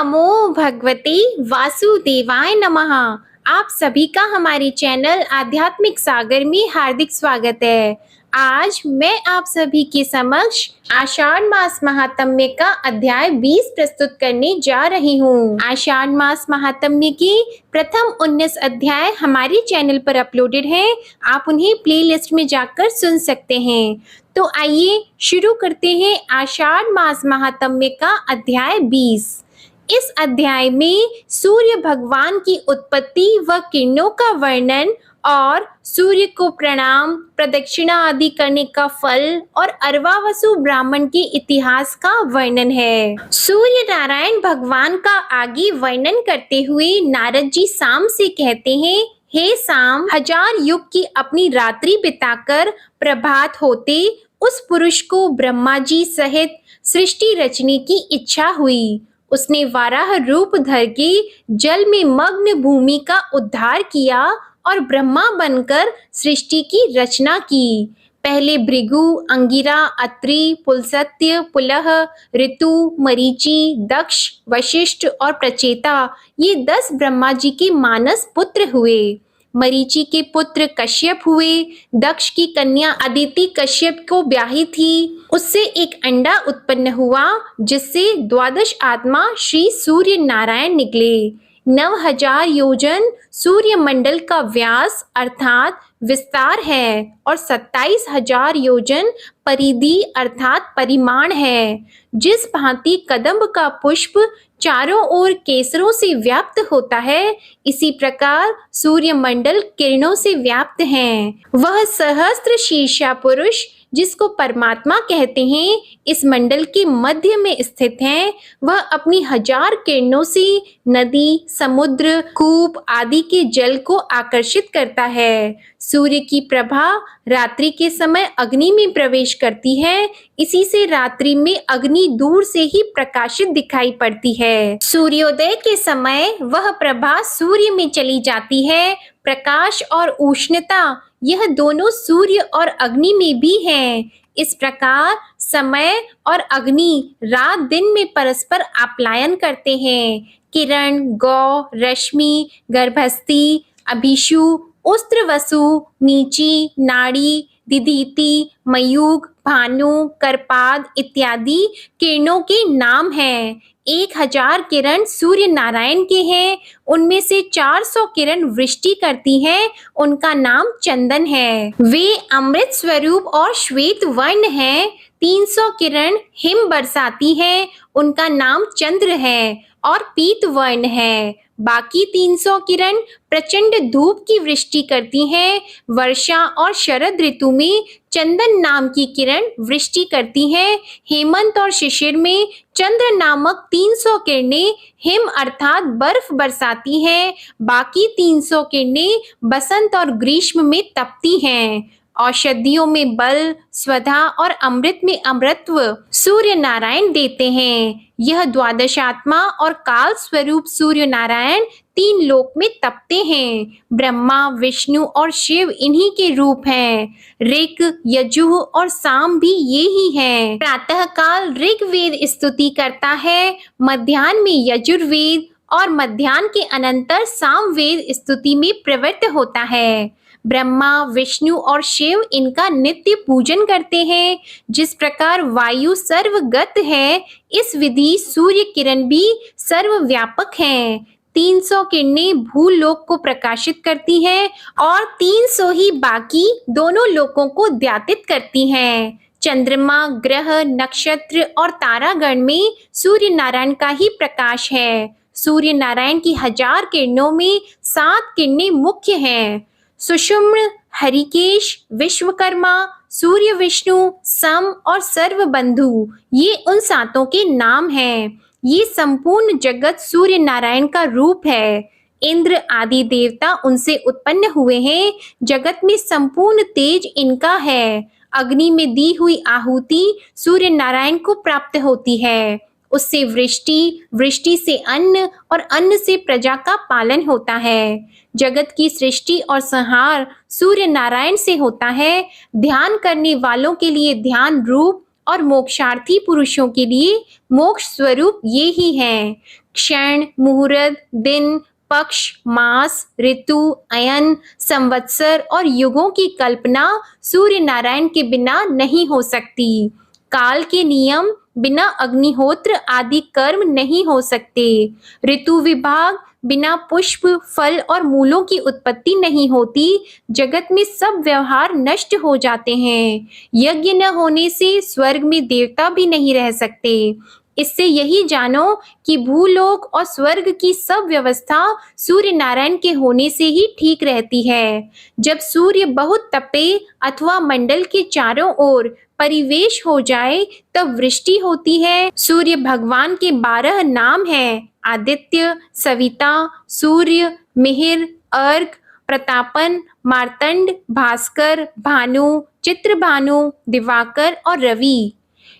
नमो भगवते वासुदेवाय नमः। आप सभी का हमारे चैनल आध्यात्मिक सागर में हार्दिक स्वागत है। आज मैं आप सभी के समक्ष आषाढ़ मास महात्म्य का अध्याय 20 प्रस्तुत करने जा रही हूँ। आषाढ़ मास महात्म्य के प्रथम 19 अध्याय हमारे चैनल पर अपलोडेड हैं। आप उन्हें प्लेलिस्ट में जाकर सुन सकते हैं। तो आइए शुरू करते हैं आषाढ़ मास महात्म्य का अध्याय 20। इस अध्याय में सूर्य भगवान की उत्पत्ति व किरणों का वर्णन और सूर्य को प्रणाम प्रदक्षिणा आदि करने का फल और अरवावसु ब्राह्मण के इतिहास का वर्णन है। सूर्य नारायण भगवान का आगे वर्णन करते हुए नारद जी साम से कहते हैं, हे साम, 1000 युग की अपनी रात्रि बिताकर प्रभात होते उस पुरुष को ब्रह्मा जी सहित सृष्टि रचने की इच्छा हुई। उसने वाराह रूप धर के जल में मग्न भूमि का उद्धार किया और ब्रह्मा बनकर सृष्टि की रचना की। पहले भृगु, अंगिरा, अत्रि, पुलस्त्य, पुलह, ऋतु, मरीचि, दक्ष, वशिष्ठ और प्रचेता ये 10 ब्रह्मा जी के मानस पुत्र हुए। मरीचि के पुत्र कश्यप हुए। दक्ष की कन्या अदिति कश्यप को ब्याही थी। उससे एक अंडा उत्पन्न हुआ जिससे 12 आत्मा श्री सूर्य नारायण निकले। 9000 योजन सूर्य मंडल का व्यास अर्थात विस्तार है और 27000 योजन परिधि अर्थात परिमाण है। जिस भांति कदम्ब का पुष्प चारों ओर केसरों से व्याप्त होता है, इसी प्रकार सूर्य मंडल किरणों से व्याप्त है। वह सहस्त्र शीर्षा पुरुष जिसको परमात्मा कहते हैं, इस मंडल के मध्य में स्थित है। वह अपनी 1000 किरणों से नदी, समुद्र, कूप आदि के जल को आकर्षित करता है। सूर्य की प्रभा रात्रि के समय अग्नि में प्रवेश करती है। इसी से रात्रि में अग्नि दूर से ही प्रकाशित दिखाई पड़ती है। सूर्योदय के समय वह प्रभा सूर्य में चली जाती है। प्रकाश और उष्णता यह दोनों सूर्य और अग्नि में भी हैं। इस प्रकार समय और अग्नि रात दिन में परस्पर अपलायन करते हैं। किरण, गौ, रश्मि, गर्भस्थी, अभिषु, उस्त्रवसु, नीचि, नाड़ी, दिधीति, मयूख, भानु, करपाद इत्यादि किरणों के नाम हैं। 1000 किरण सूर्य नारायण के हैं। उनमें से 400 किरण वृष्टि करती हैं। उनका नाम चंदन है। वे अमृत स्वरूप और श्वेत वर्ण हैं। 300 किरण हिम बरसाती हैं। उनका नाम चंद्र है और पीत वर्ण है। बाकी 300 किरण प्रचंड धूप की वृष्टि करती हैं। वर्षा और शरद ऋतु में चंदन नाम की किरण वृष्टि करती हैं। हेमंत और शिशिर में चंद्र नामक 300 किरणें हिम अर्थात बर्फ बरसाती हैं। बाकी 300 किरणें बसंत और ग्रीष्म में तपती हैं। औषधियों में बल, स्वधा और अमृत में अमृतत्व सूर्य नारायण देते हैं। यह 12 आत्मा और काल स्वरूप सूर्य नारायण 3 लोक में तपते हैं। ब्रह्मा, विष्णु और शिव इन्हीं के रूप हैं। ऋक, यजुः और साम भी ये ही हैं। प्रातः काल ऋग्वेद स्तुति करता है, मध्याह्न में यजुर्वेद और मध्याह्न के अनंतर सामवेद स्तुति में प्रवृत्त होता है। ब्रह्मा, विष्णु और शिव इनका नित्य पूजन करते हैं। जिस प्रकार वायु सर्वगत है, इस विधि सूर्य किरण भी सर्वव्यापक हैं। 300 किरणें भूलोक को प्रकाशित करती हैं और 300 ही बाकी दोनों लोकों को द्यातित करती हैं। चंद्रमा, ग्रह, नक्षत्र और तारागण में सूर्य नारायण का ही प्रकाश है। सूर्य नारायण की 1000 किरणों में 7 किरणें मुख्य हैं। सुषुम्न, हरिकेश, विश्वकर्मा, सूर्य, विष्णु, सम और सर्वबंधु ये उन 7 के नाम हैं। ये संपूर्ण जगत सूर्य नारायण का रूप है। इंद्र आदि देवता उनसे उत्पन्न हुए हैं। जगत में संपूर्ण तेज इनका है। अग्नि में दी हुई आहुति सूर्य नारायण को प्राप्त होती है। उससे वृष्टि, वृष्टि से अन्न और अन्न से प्रजा का पालन होता है। जगत की सृष्टि और संहार सूर्य नारायण से होता है। ध्यान करने वालों के लिए ध्यान रूप और मोक्षार्थी पुरुषों के लिए मोक्ष स्वरूप ये ही है। क्षण, मुहूर्त, दिन, पक्ष, मास, ऋतु, अयन, संवत्सर और युगों की कल्पना सूर्य नारायण के बिना नहीं हो सकती। काल के नियम बिना अग्निहोत्र आदि कर्म नहीं हो सकते। ऋतु विभाग बिना पुष्प, फल और मूलों की उत्पत्ति नहीं होती। जगत में सब व्यवहार नष्ट हो जाते हैं। यज्ञ न होने से स्वर्ग में देवता भी नहीं रह सकते। इससे यही जानो कि भूलोक और स्वर्ग की सब व्यवस्था सूर्य नारायण के होने से ही ठीक रहती है। जब सूर्य बहुत तपे अथवा मंडल के चारों ओर परिवेश हो जाए तब वृष्टि होती है। सूर्य भगवान के 12 नाम हैं: आदित्य, सविता, सूर्य, मिहिर, अर्क, प्रतापन, मार्तंड, भास्कर, भानु, चित्रभानु, दिवाकर और रवि।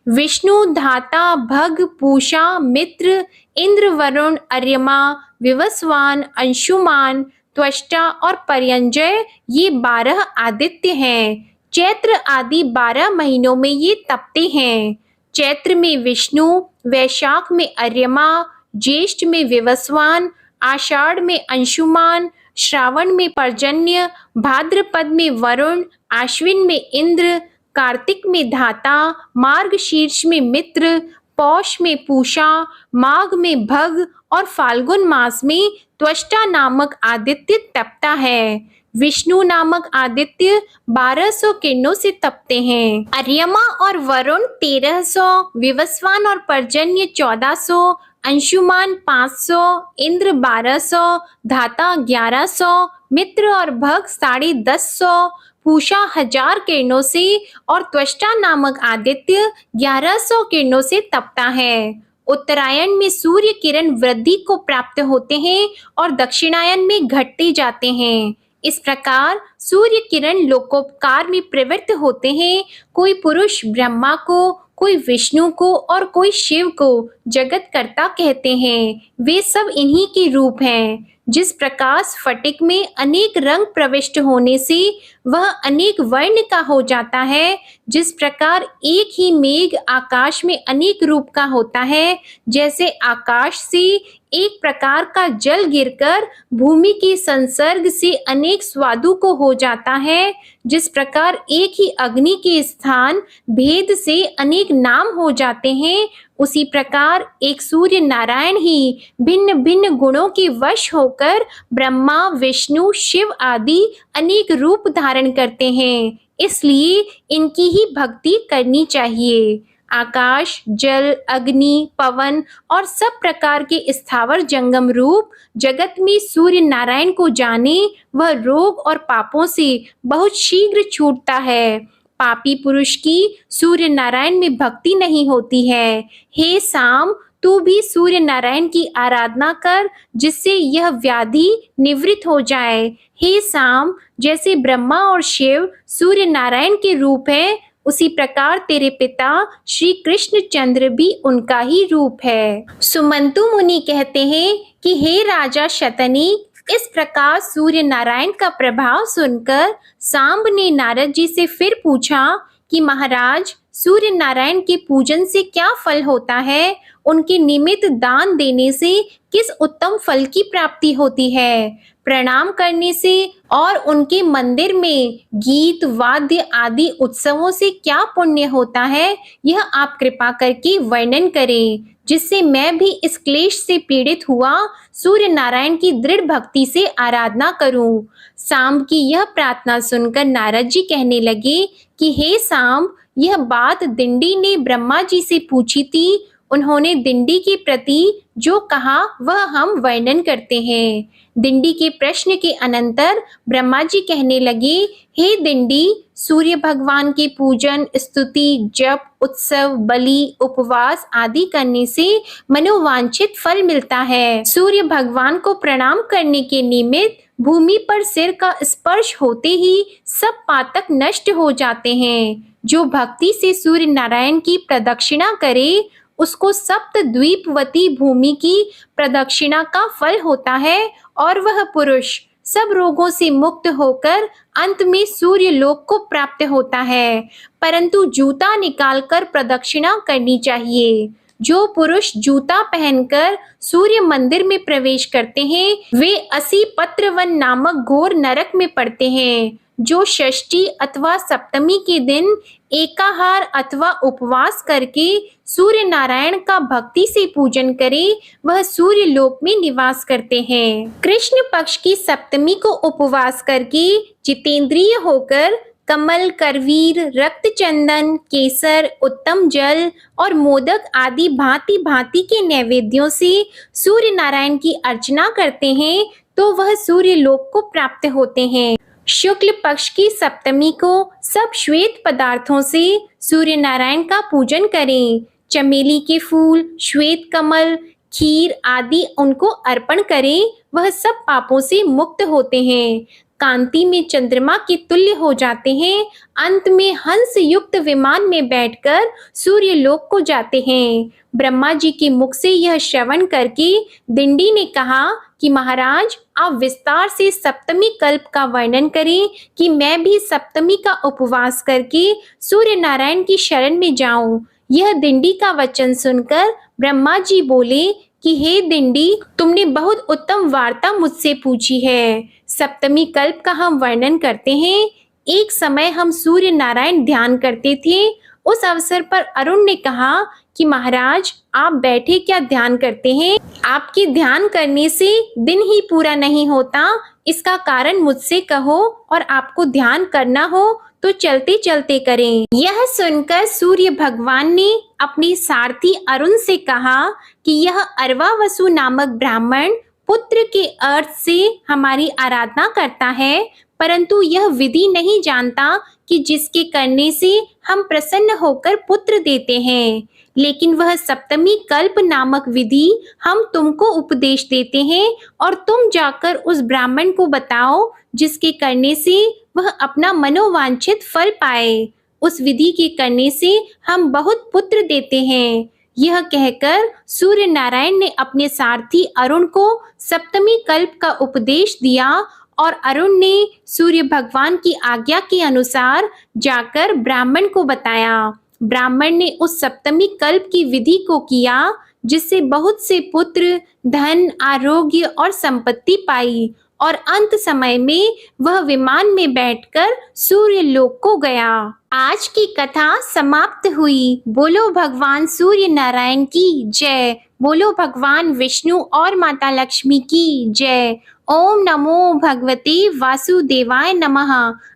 विष्णु धाता, भग, पूषा, मित्र, इंद्र, वरुण, अर्यमा, विवस्वान, अंशुमान, त्वष्टा और पर्यंजय ये 12 आदित्य हैं। चैत्र आदि 12 महीनों में ये तपते हैं। चैत्र में विष्णु, वैशाख में अर्यमा, ज्येष्ठ में विवस्वान, आषाढ़ में अंशुमान, श्रावण में पर्जन्य, भाद्रपद में वरुण, आश्विन में इंद्र, कार्तिक में धाता, मार्गशीर्ष में मित्र, पौष में पूषा, माघ में भग और फाल्गुन मास में त्वष्टा नामक आदित्य तपता है। विष्णु नामक आदित्य 1200 किरणों से तपते हैं। अर्यमा और वरुण 1300, विवस्वान और पर्जन्य 1400, अंशुमान 500, इंद्र 1200, धाता 1100, मित्र और भग 150, पूषा 1000 किरणों से और त्वष्टा नामक आदित्य 1100 किरणों से तपता है। उत्तरायण में सूर्य किरण वृद्धि को प्राप्त होते हैं और दक्षिणायन में घटते जाते हैं। इस प्रकार सूर्य किरण लोकोपकार में प्रवृत्त होते हैं। कोई पुरुष ब्रह्मा को, कोई विष्णु को और कोई शिव को जगत कर्ता कहते हैं। वे सब इन्हीं के रूप हैं। जिस प्रकार स्फटिक में अनेक रंग प्रविष्ट होने से वह अनेक वर्ण का हो जाता है, जिस प्रकार एक ही मेघ आकाश में अनेक रूप का होता है, जैसे आकाश से एक प्रकार का जल गिरकर भूमि के संसर्ग से अनेक स्वादु को हो जाता है, जिस प्रकार एक ही अग्नि के स्थान भेद से अनेक नाम हो जाते हैं, उसी प्रकार एक सूर्य नारायण ही भिन्न भिन्न गुणों के वश होकर ब्रह्मा, विष्णु, शिव आदि अनेक रूप धारण करते हैं। इसलिए इनकी ही भक्ति करनी चाहिए। आकाश, जल, अग्नि, पवन और सब प्रकार के स्थावर जंगम रूप जगत में सूर्य नारायण को जाने, वह रोग और पापों से बहुत शीघ्र छूटता है। पापी पुरुष की सूर्य नारायण में भक्ति नहीं होती है। हे साम, तू भी सूर्य नारायण की आराधना कर, जिससे यह व्याधि निवृत्त हो जाए। हे साम, जैसे ब्रह्मा और शिव सूर्य नारायण के रूप है, उसी प्रकार तेरे पिता श्री कृष्ण चंद्र भी उनका ही रूप है। सुमंतु मुनि कहते हैं कि हे राजा शतनी, इस प्रकार सूर्य नारायण का प्रभाव सुनकर सांब ने नारद जी से फिर पूछा कि महाराज, सूर्य नारायण के पूजन से क्या फल होता है? उनके निमित्त दान देने से किस उत्तम फल की प्राप्ति होती है? प्रणाम करने से और उनके मंदिर में गीत वाद्य आदि उत्सवों से क्या पुण्य होता है? यह आप कृपा करके वर्णन करें, जिससे मैं भी इस क्लेश से पीड़ित हुआ सूर्य नारायण की दृढ़ भक्ति से आराधना करूं। सांब की यह प्रार्थना सुनकर नारद जी कहने लगे कि हे सांब, यह बात दिंडी ने ब्रह्मा जी से पूछी थी। उन्होंने दिंडी के प्रति जो कहा वह हम वर्णन करते हैं। दिंडी के प्रश्न के अनंतर ब्रह्मा जी कहने लगे, हे दिंडी, सूर्य भगवान के पूजन, स्तुति, जप, उत्सव, बलि, उपवास आदि करने से मनोवांछित फल मिलता है। सूर्य भगवान को प्रणाम करने के निमित्त भूमि पर सिर का स्पर्श होते ही सब पातक नष्ट हो जाते हैं। जो भक्ति से सूर्य नारायण की प्रदक्षिणा करे, उसको सप्त द्वीपवती भूमि की प्रदक्षिणा का फल होता है और वह पुरुष सब रोगों से मुक्त होकर अंत में सूर्य लोक को प्राप्त होता है, परंतु जूता निकालकर प्रदक्षिणा करनी चाहिए। जो पुरुष जूता पहनकर सूर्य मंदिर में प्रवेश करते हैं वे 80 पत्रवन नामक घोर नरक में पड़ते हैं। जो षष्ठी अथवा सप्तमी के दिन एकाहार अथवा उपवास करके सूर्य नारायण का भक्ति से पूजन करे वह सूर्य लोक में निवास करते हैं। कृष्ण पक्ष की सप्तमी को उपवास करके जितेंद्रिय होकर कमल, करवीर, रक्त चंदन, केसर, उत्तम जल और मोदक आदि भांति भांति के नैवेद्यों से सूर्य नारायण की अर्चना करते हैं तो वह सूर्य लोक को प्राप्त होते हैं। शुक्ल पक्ष की सप्तमी को सब श्वेत पदार्थों से सूर्य नारायण का पूजन करें। चमेली के फूल, श्वेत कमल, खीर आदि उनको अर्पण करें, वह सब पापों से मुक्त होते हैं। कांति में चंद्रमा के तुल्य हो जाते हैं। अंत में हंस युक्त विमान में बैठकर सूर्य लोक को जाते हैं। ब्रह्मा जी के मुख से यह श्रवण करके दिंडी ने कहा कि महाराज आप विस्तार से सप्तमी कल्प का वर्णन करें कि मैं भी सप्तमी का उपवास करके सूर्य नारायण की शरण में जाऊं। यह दिंडी का वचन सुनकर ब्रह्मा जी बोले कि हे दिंडी, तुमने बहुत उत्तम वार्ता मुझसे पूछी है। सप्तमी कल्प का हम वर्णन करते हैं। एक समय हम सूर्य नारायण ध्यान करते थे। उस अवसर पर अरुण ने कहा कि महाराज आप बैठे क्या ध्यान करते हैं? आपके ध्यान करने से दिन ही पूरा नहीं होता, इसका कारण मुझसे कहो और आपको ध्यान करना हो तो चलते चलते करें। यह सुनकर सूर्य भगवान ने अपने सारथी अरुण से कहा कि यह अर्वावसु नामक ब्राह्मण पुत्र के अर्थ से हमारी आराधना करता है, परंतु यह विधि नहीं जानता कि जिसके करने से हम प्रसन्न होकर पुत्र देते हैं। लेकिन वह सप्तमी कल्प नामक विधि हम तुमको उपदेश देते हैं और तुम जाकर उस ब्राह्मण को बताओ जिसके करने से वह अपना मनोवांछित फल पाए। उस विधि के करने से हम बहुत पुत्र देते हैं। यह कहकर सूर्य नारायण ने अपने सारथी अरुण को सप्तमी कल्प का उपदेश दिया और अरुण ने सूर्य भगवान की आज्ञा के अनुसार जाकर ब्राह्मण को बताया। ब्राह्मण ने उस सप्तमी कल्प की विधि को किया जिससे बहुत से पुत्र, धन, आरोग्य और संपत्ति पाई और अंत समय में वह विमान में बैठकर सूर्य लोक को गया। आज की कथा समाप्त हुई। बोलो भगवान सूर्य नारायण की जय। बोलो भगवान विष्णु और माता लक्ष्मी की जय। ओम नमो भगवते वासुदेवाय नमः।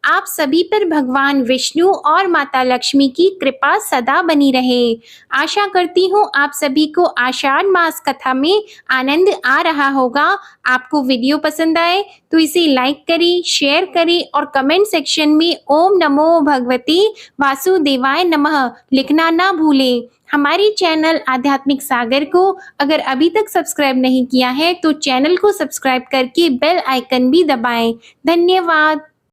आप सभी पर भगवान विष्णु और माता लक्ष्मी की कृपा सदा बनी रहे। आशा करती हूँ आप सभी को आषाढ़ मास कथा में आनंद आ रहा होगा। आपको वीडियो पसंद आए तो इसे लाइक करें, शेयर करें और कमेंट सेक्शन में ओम नमो भगवते वासुदेवाय नमः लिखना ना भूलें। हमारे चैनल आध्यात्मिक सागर को अगर अभी तक सब्सक्राइब नहीं किया है तो चैनल को सब्सक्राइब करके बेल आइकन भी दबाएं। धन्यवाद।